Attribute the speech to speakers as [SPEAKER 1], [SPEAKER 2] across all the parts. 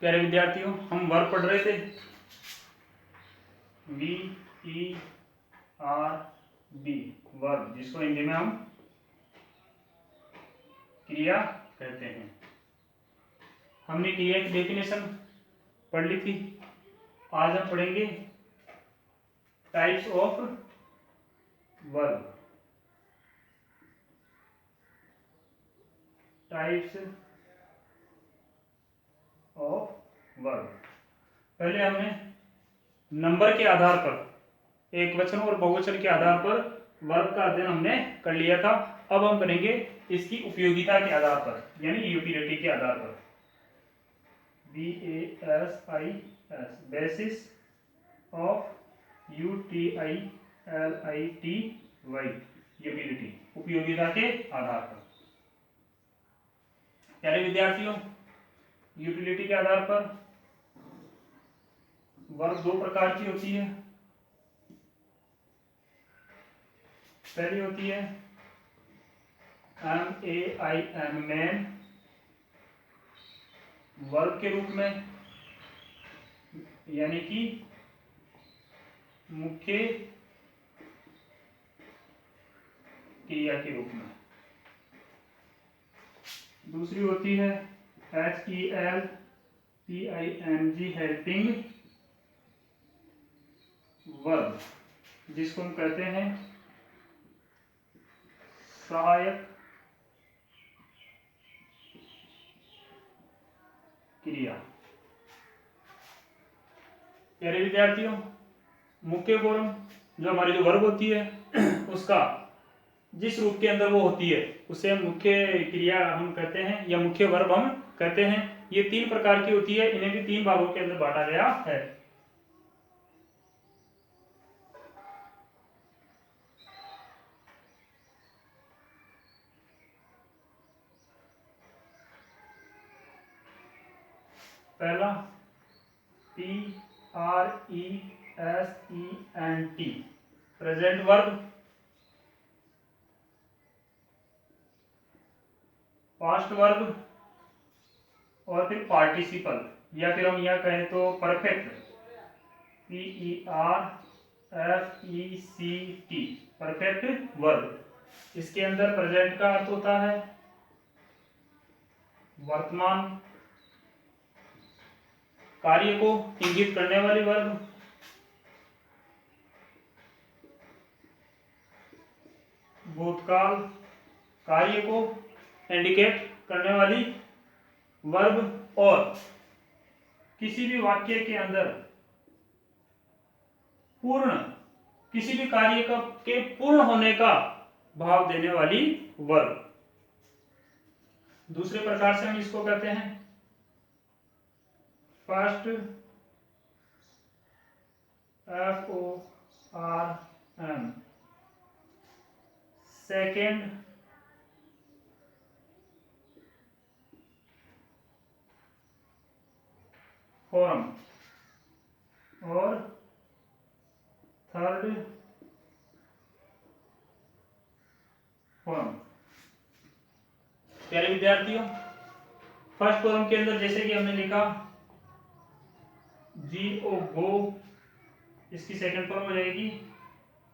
[SPEAKER 1] प्यारे विद्यार्थियों, हम वर्ब पढ़ रहे थे। VERB वर्ब, जिसको हिंदी में हम क्रिया कहते हैं। हमने क्रिया की डेफिनेशन पढ़ ली थी। आज हम पढ़ेंगे types of verb. Types of verb. पहले हमने नंबर के आधार पर, एक वचन और बहुवचन के आधार पर वर्ब का अध्ययन हमने कर लिया था। अब हम करेंगे इसकी उपयोगिता के आधार पर, यानी यूटिलिटी के आधार पर। BASIS, basis of UTILITY, utility, उपयोगिता के आधार पर। प्यारे विद्यार्थियों, यूटिलिटी के आधार पर वर्ब दो प्रकार की होती है। पहली होती है MAIN, मैन, वर्ब के रूप में, यानी कि मुख्य क्रिया के रूप में। दूसरी होती है HELPING, हेल्पिंग वर्ब, जिसको हम कहते हैं सहायक क्रिया। प्यारे विद्यार्थियों, मुख्य फॉर्म जो हमारी जो वर्ब होती है उसका जिस रूप के अंदर वो होती है उसे हम मुख्य क्रिया हम कहते हैं, या मुख्य वर्ब हम कहते हैं। ये तीन प्रकार की होती है, इन्हें भी तीन भागों के अंदर बांटा गया है। पहला PRESENT, present verb. Past verb, और फिर पार्टिसिपल, या फिर हम यह कहें तो परफेक्ट, PERFECT, परफेक्ट वर्ब। इसके अंदर प्रेजेंट का अर्थ होता है वर्तमान कार्य को इंगित करने वाली वर्ब। भूतकाल कार्य को इंडिकेट करने वाली वर्ब, और किसी भी वाक्य के अंदर पूर्ण, किसी भी कार्य के पूर्ण होने का भाव देने वाली वर्ब। दूसरे प्रकार से हम इसको कहते हैं फर्स्ट FORM, सेकेंड फॉर्म, और थर्ड फॉर्म। प्यारे विद्यार्थियों, फर्स्ट फॉर्म के अंदर जैसे कि हमने लिखा GO, इसकी सेकंड फॉर्म हो जाएगी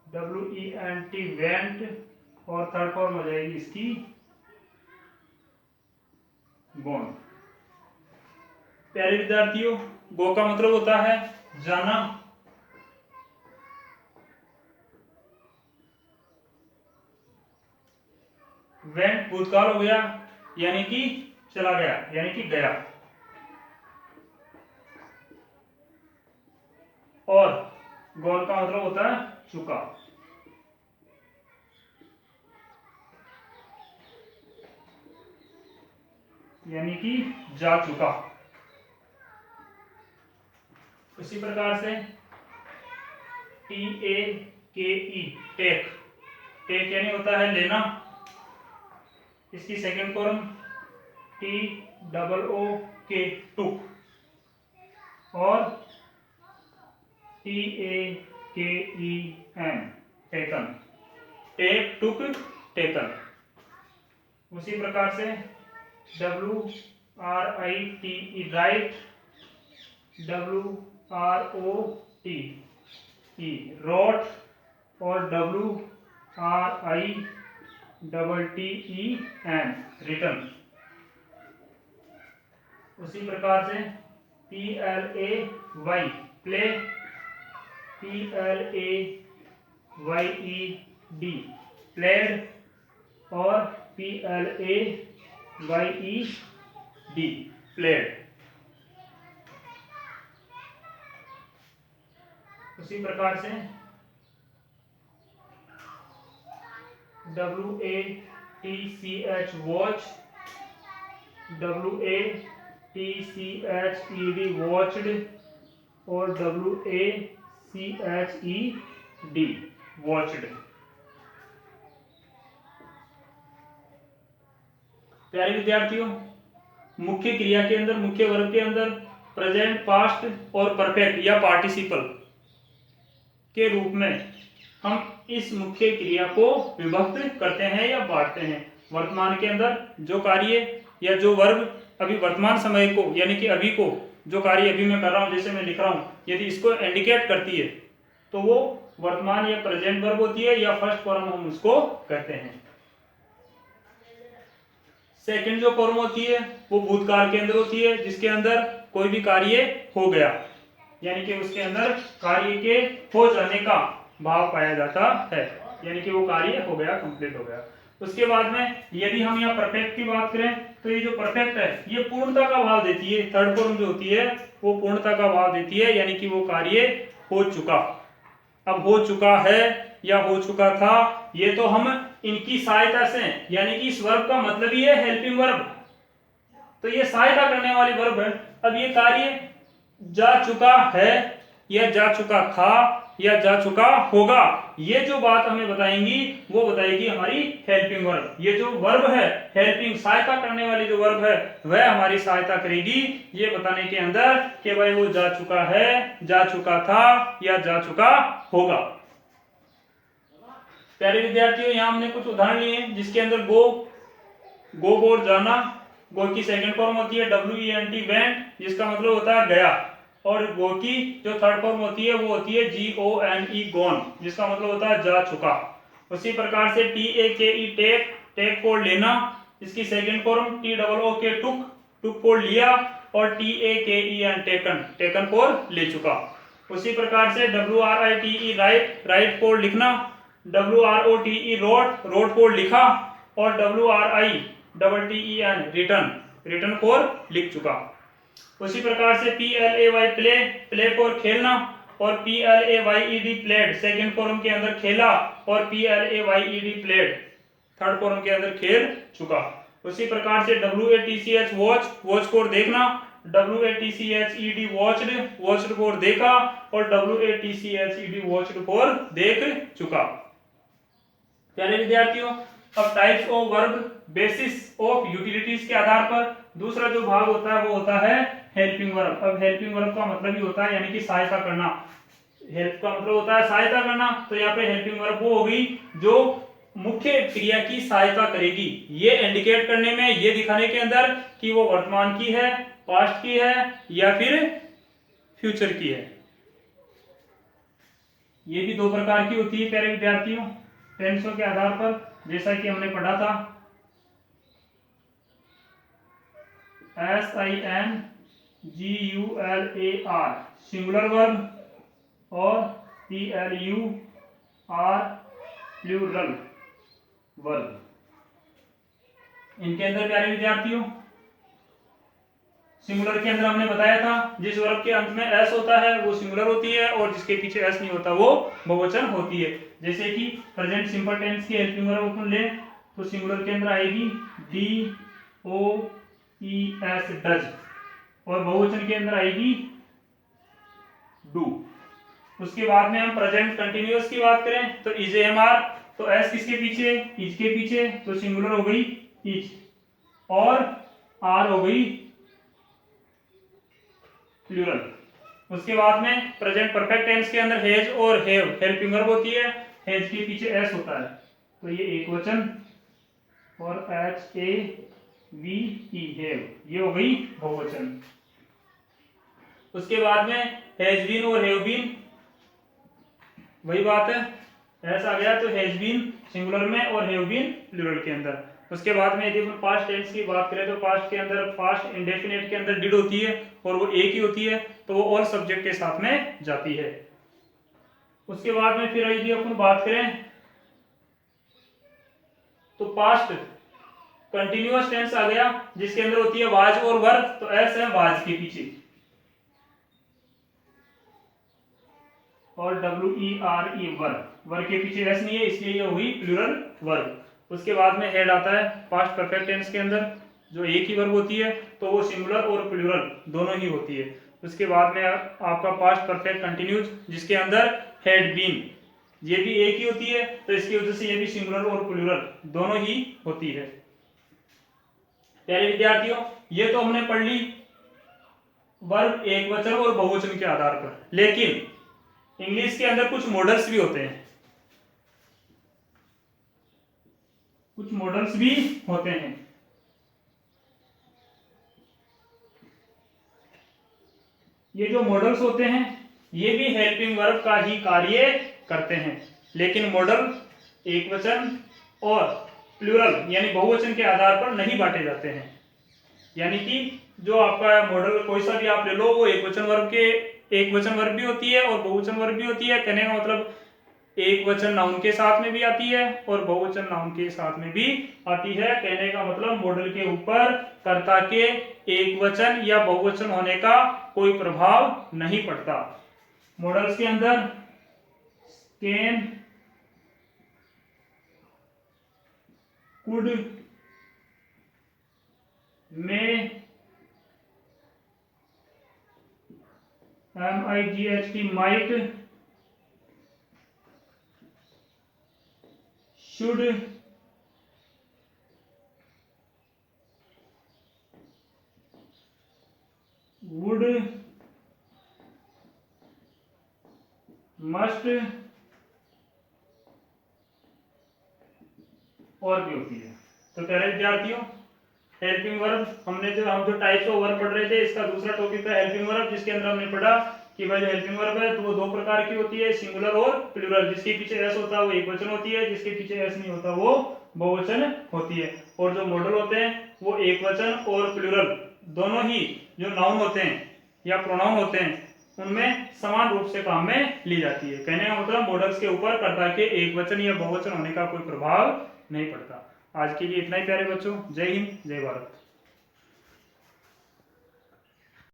[SPEAKER 1] WENT, वेंट, और थर्ड फॉर्म हो जाएगी इसकी गॉन। प्यारे विद्यार्थियों, गो का मतलब होता है जाना। वेंट भूतकाल हो गया, यानी कि चला गया, यानी कि गया। और गॉन का मतलब होता है चुका, यानी कि जा चुका। इसी प्रकार से TAKE, टेक, टेक यानी होता है लेना। इसकी सेकंड फॉर्म TOOK, टुक, और TAKEN, टेकन, टेक, टुक, टेकन। उसी प्रकार से WRITE, राइट, WROTE रोट, और WRITTEN रिटर्न। उसी प्रकार से PLAY प्ले, PLAYED प्लेड, और PLAYED प्लेड। उसी प्रकार से WATCH वॉच, WATCHED वॉच्ड, और WACHED वॉच्ड। प्यारे विद्यार्थियों, मुख्य क्रिया के अंदर, मुख्य वर्ब के अंदर प्रेजेंट, पास्ट और परफेक्ट या पार्टिसिपल के रूप में हम इस मुख्य क्रिया को विभक्त करते हैं या बांटते हैं। वर्तमान के अंदर जो कार्य या जो वर्ब अभी वर्तमान समय को यानी कि अभी को, जो कार्य अभी मैं कर रहा हूं, जैसे मैं लिख रहा हूं, यदि इसको इंडिकेट करती है तो वो वर्तमान या प्रेजेंट वर्ब होती है, या फर्स्ट फॉर्म हम उसको कहते हैं। सेकंड जो फॉर्म होती है वो भूतकाल के अंदर होती है, जिसके अंदर कोई भी कार्य हो गया, यानी कि उसके अंदर कार्य के हो जाने का भाव पाया जाता है, यानी कि वो कार्य हो गया, कंप्लीट हो गया। उसके बाद में यदि हम यहाँ परफेक्ट की बात करें तो ये जो परफेक्ट है ये पूर्णता का भाव देती है। थर्ड फॉर्म जो होती है वो पूर्णता का भाव देती है, यानी कि वो कार्य हो चुका। अब हो चुका है या हो चुका था, ये तो हम इनकी सहायता से, यानी कि इस वर्ब का मतलब ही है हेल्पिंग वर्ब, तो ये सहायता करने वाली वर्ब है। अब ये कार्य जा चुका है या जा चुका था या जा चुका होगा, ये जो बात हमें बताएंगी वो बताएगी हमारी हेल्पिंग वर्ब। ये जो वर्ब है हेल्पिंग, सहायता करने वाली जो वर्ब है वह हमारी सहायता करेगी ये बताने के अंदर कि भाई वो जा चुका है, जा चुका था या जा चुका होगा। प्यारे विद्यार्थियों, यहाँ हमने कुछ उदाहरण लिए हैं जिसके अंदर गो और जाना, गो की सेकंड फॉर्म होती है WENT वेंट, जिसका मतलब होता है गया, और गो की जो थर्ड फॉर्म होती है वो होती है GONE गॉन, जिसका मतलब होता है जा चुका। उसी प्रकार से TAKE टेक फॉर लेना, इसकी second form TOOK took for लिया, और TAKEN टेकन फॉर ले चुका। उसी प्रकार से WRITE राइट फॉर लिखना, WROTE रोट फॉर लिखा, और WRITTEN रिटर्न फॉर लिख चुका। उसी प्रकार से PLAY प्ले फॉर खेलना, और PLAYED प्लेड सेकंड फॉर्म के अंदर खेला, और PLAYED प्लेड थर्ड फॉर्म के अंदर खेल चुका। उसी प्रकार से WATCH वॉच फॉर देखना, WATCHED वॉच्ड फॉर देखा, और WATCHED वॉच्ड फॉर देख चुका। प्यारे विद्यार्थियों, अब types of verb basis of utilities के आधार पर दूसरा जो भाग होता है वो होता है हेल्पिंग वर्ब। अब हेल्पिंग वर्ब का मतलब ही होता है यानी कि सहायता करना। हेल्प का मतलब होता है सहायता करना, तो यहाँ पे हेल्पिंग वर्ब वो होगी जो मुख्य क्रिया की सहायता करेगी, ये इंडिकेट करने में, ये दिखाने के अंदर कि वो वर्तमान की है, पास्ट की है या फिर फ्यूचर की है। ये भी दो प्रकार की होती है प्यारे विद्यार्थियों, टेंसों के आधार पर, जैसा कि हमने पढ़ा था। SINGULAR सिंगुलर वर्ब, और PLUR प्लूरल वर्ब। इनके अंदर प्यारे विद्यार्थियों सिंगुलर के अंदर हमने बताया था जिस वर्ब के अंत में S होता है वो सिंगुलर होती है, और जिसके पीछे S नहीं होता वो बहुवचन होती है। जैसे कि प्रेजेंट सिंपल टेंस की हेल्पिंग वर्ब अपन लें तो सिंगुलर के अंदर आएगी DOES डज, और बहुवचन के अंदर आएगी डू। उसके बाद में हम प्रेजेंट कंटिन्यूअस की बात करें तो ISAMR, तो S किसके पीछे, इज के पीछे, तो सिंगुलर हो गई इज, और R हो गई प्लूरल। उसके बाद में प्रेजेंट परफेक्ट टेंस के अंदर हैज और हैव हेल्पिंग वर्ब होती है, हैज के पीछे S होता है तो ये एक वचन, और HAVE हैव ये हो गई बहुवचन। उसके बाद में हैज बीन और हैव बीन, वही बात है, ऐसा आ गया तो हैज बीन सिंगुलर में और हैव बीन प्लूरल के अंदर। उसके बाद में यदि अपन पास्ट टेंस की बात करें तो पास्ट के अंदर, पास्ट इंडेफिनिट के अंदर डिड होती है और वो एक ही होती है, तो वो ऑल सब्जेक्ट के साथ में जाती है। उसके बाद में फिर यदि अपन बात करें तो पास्ट कंटिन्यूअस टेंस आ गया जिसके अंदर होती है वाज और वर, तो एस है वाज के पीछे और WERE वर के पीछे एस नहीं है, इसलिए ये हुई प्लूरल वर्ब। उसके बाद में हेड आता है पास्ट परफेक्ट टेंस के अंदर, जो एक ही वर्ब होती है तो वो सिंगुलर और प्लूरल दोनों ही होती है। उसके बाद में आपका पास्ट परफेक्ट कंटिन्यूज जिसके अंदर हैड बीन, ये भी एक ही होती है, तो इसकी वजह से ये भी सिंगुलर और प्लूरल दोनों ही होती है। प्यारे विद्यार्थियों, ये तो हमने पढ़ ली वर्ब एक वचन और बहुवचन के आधार पर, लेकिन इंग्लिश के अंदर कुछ मॉडल्स भी होते हैं, कुछ मॉडल्स भी होते हैं। ये जो मॉडल्स होते हैं ये भी हेल्पिंग वर्ब का ही कार्य करते हैं, लेकिन मॉडल एक वचन और प्लूरल यानी बहुवचन के आधार पर नहीं बांटे जाते हैं। यानी कि जो आपका मॉडल कोई सा भी आप ले लो, वो एक वचन वर्ब भी होती है और बहुवचन वर्ब भी होती है। कहने का मतलब एक वचन नाउन के साथ में भी आती है और बहुवचन नाउन के साथ में भी आती है। कहने का मतलब मॉडल के ऊपर कर्ता के एक वचन या बहुवचन होने का कोई प्रभाव नहीं पड़ता। मॉडल्स के अंदर can, could, may, MIGHT might, should, would, must और भी होती है। तो प्यारे विद्यार्थियों, हेल्पिंग वर्ब हम जो टाइप्स ऑफ वर्ब पढ़ रहे थे, इसका दूसरा टॉपिक था हेल्पिंग वर्ब, जिसके अंदर हमने पढ़ा कि भाई जो हेल्पिंग वर्ब है तो वो दो प्रकार की होती है, सिंगुलर और प्लूरल। जिसके पीछे एस होता है वो एक वचन होती है, जिसके पीछे एस नहीं होता वो बहुवचन होती है। और जो मॉडल होते हैं वो एक वचन और प्लूरल दोनों ही जो नाउन होते हैं या प्रोनाउन होते हैं उनमें समान रूप से काम में ली जाती है। कहने का मतलब मॉडल्स के ऊपर कर्ता के एक वचन या बहुवचन होने का कोई प्रभाव नहीं पड़ता। आज के लिए इतना ही प्यारे बच्चों, जय हिंद, जय भारत।